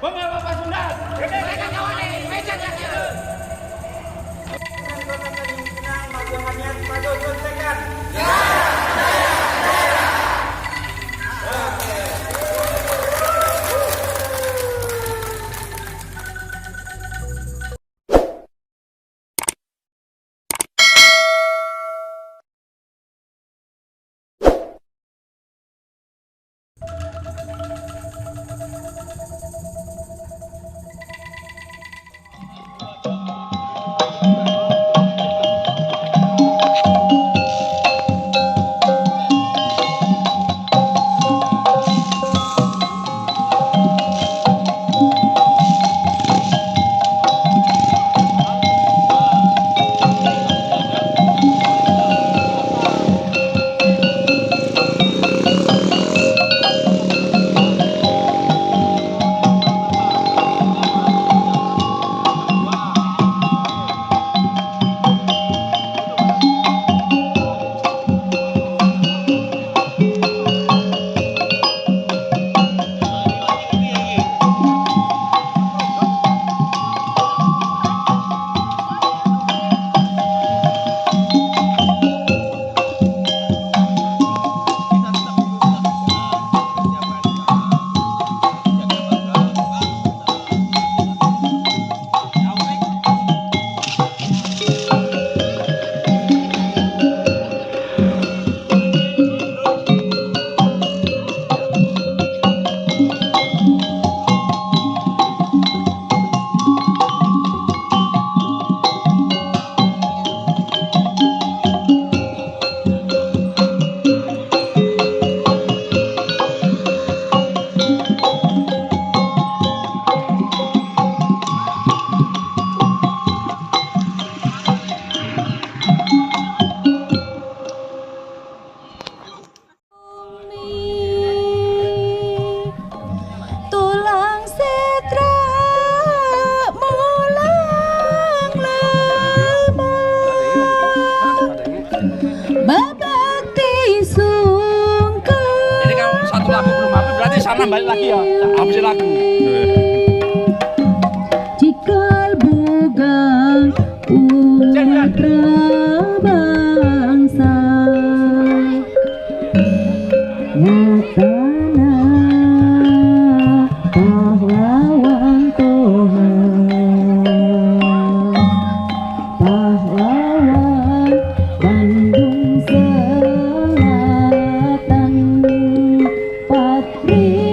Mengapa Pasundan? Mereka kawan ini, meja yang kira. Maju hanyat, maju suntikan. Sana balik lagi ya, habis lagu. Cikal bugang putra bangsa, nyatana pahlawan Tuhan, pahlawan Bandung Selatan, patriot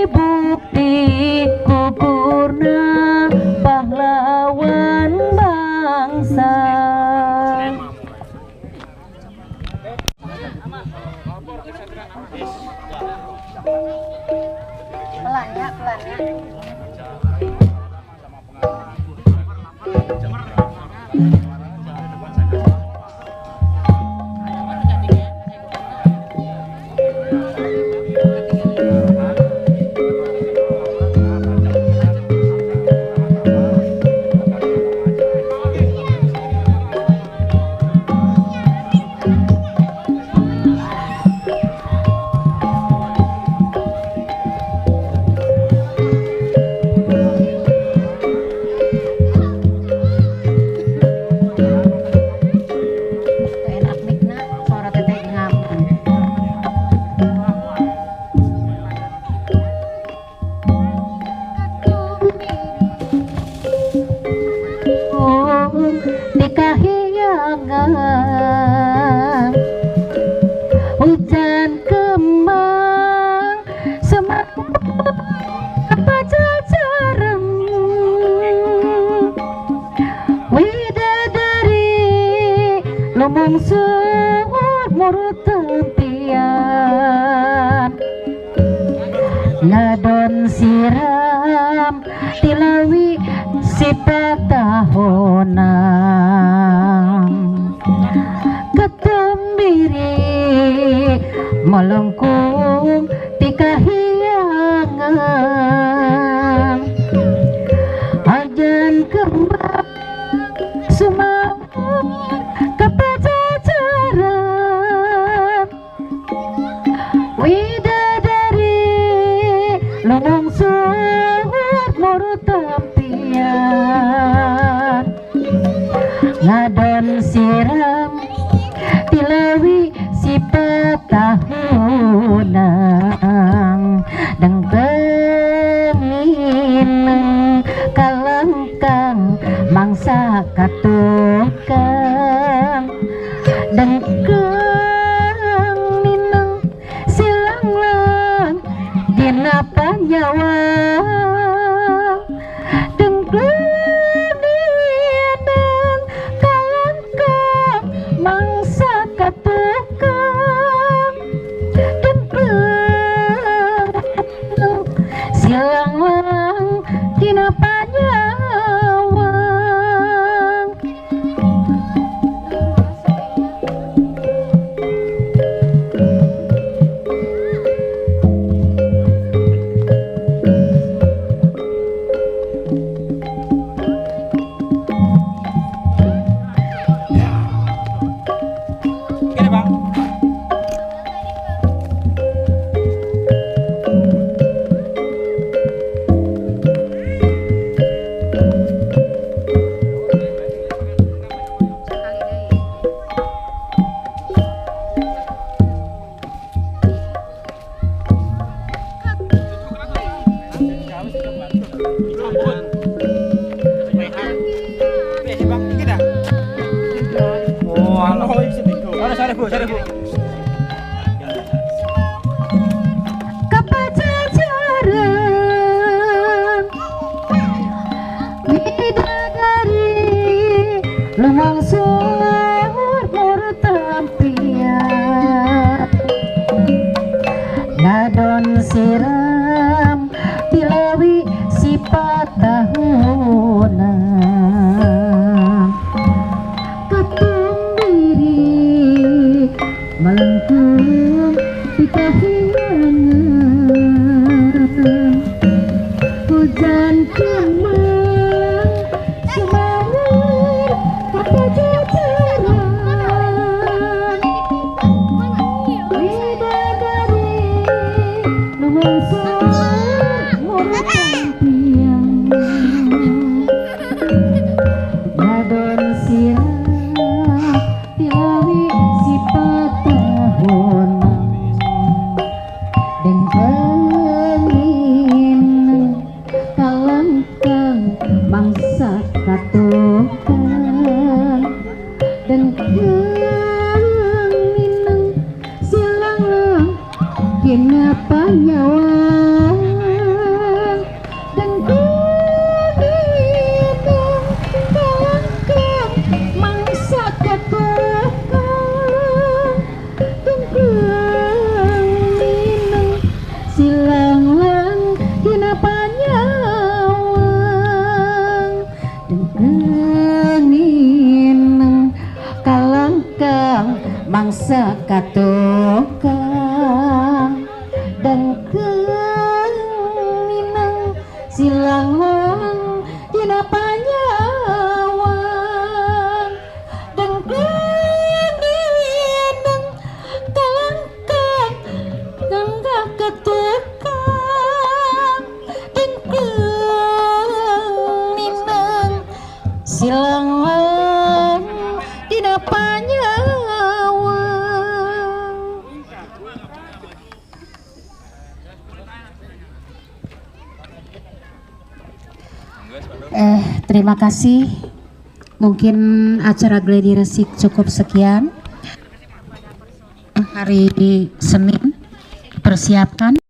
bukti gugurna pahlawan bangsa. Pelannya, pelannya. Enak mikna suara teteh ngam. Di kahyangan hujan kembang semakin pacaran widadari lumung sumur tepian ngadon siram tilawi sifat tahunan ketembiri melengkung di kahyangan ajan kembang sumawur kepacacaran widadari lumung sumur tepian ngadon siram tilawi sifat tahunan dengkening kalengkang mangsa katukang dengkeng mineng silanglang dina panyawa dengkeng mineng kalengkang mangsa katukang dengkeng silanglang dina panyawa. Gini bang. Sorry bu. Kepacacaran widadari lumang sumur tampian ngadon siram tilawi sifat tahunan ketumbiri katukang dengkeun minang silangan dina panyawan dengkeun dinang kalangkang nenggak katukang dengkeun minang silangan dina panyawan. Terima kasih. Mungkin acara Gladi Resik cukup sekian. Hari Senin persiapkan